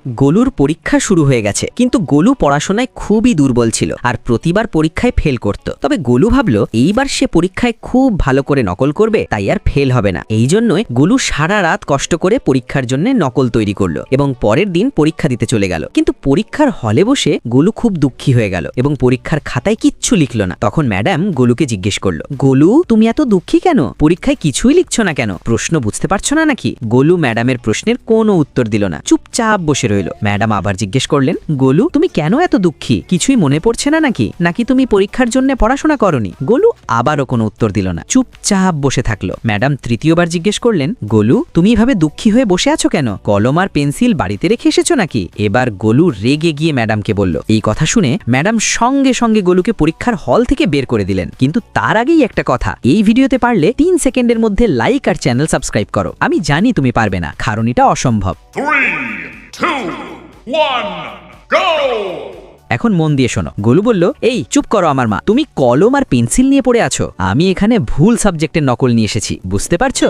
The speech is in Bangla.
গোলুর পরীক্ষা শুরু হয়ে গেছে, কিন্তু গোলু পড়াশোনায় খুবই দুর্বল ছিল আর প্রতিবার পরীক্ষায় ফেল করত। তবে গোলু ভাবল এইবার সে পরীক্ষায় খুব ভালো করে নকল করবে, তাই আর ফেল হবে না। এই জন্যই গোলু সারা রাত কষ্ট করে পরীক্ষার জন্য নকল তৈরি করলো এবং পরের দিন পরীক্ষা দিতে চলে গেল। কিন্তু পরীক্ষার হলে বসে গোলু খুব দুঃখী হয়ে গেল এবং পরীক্ষার খাতায় কিচ্ছু লিখলো না। তখন ম্যাডাম গোলুকে জিজ্ঞেস করলো, গোলু তুমি এত দুঃখী কেন? পরীক্ষায় কিছুই লিখছো না কেন? প্রশ্ন বুঝতে পারছো না নাকি? গোলু ম্যাডামের প্রশ্নের কোনো উত্তর দিল না, চুপচাপ বসে রইল। ম্যাডাম আবার জিজ্ঞেস করলেন, গোলু তুমি কেন এত দুঃখী? কিছুই মনে পড়ছে না নাকি? নাকি তুমি পরীক্ষার জন্য পড়াশোনা করনি? গোলু আবারও কোনো উত্তর দিল না, চুপচাপ বসে থাকলো। ম্যাডাম তৃতীয়বার জিজ্ঞেস করলেন, গোলু তুমি এভাবে দুঃখী হয়ে বসে আছো কেন? কলম আর পেন্সিল বাড়িতে রেখে এসেছো নাকি? এবার গোলু রেগে গিয়ে ম্যাডামকে বলল। এই কথা শুনে ম্যাডাম সঙ্গে সঙ্গে গোলুকে পরীক্ষার হল থেকে বের করে দিলেন। কিন্তু তার আগেই একটা কথা, এই ভিডিওতে পারলে 3 সেকেন্ডের মধ্যে লাইক আর চ্যানেল সাবস্ক্রাইব করো। আমি জানি তুমি পারবে না, কারণ এটা অসম্ভব। 3, 2, 1, go! এখন মন দিয়ে শোনো। গোলু বলল, এই চুপ করো আমার মা, তুমি কলম আর পেন্সিল নিয়ে পড়ে আছো, আমি এখানে ভুল সাবজেক্টের নকল নিয়ে এসেছি, বুঝতে পারছো?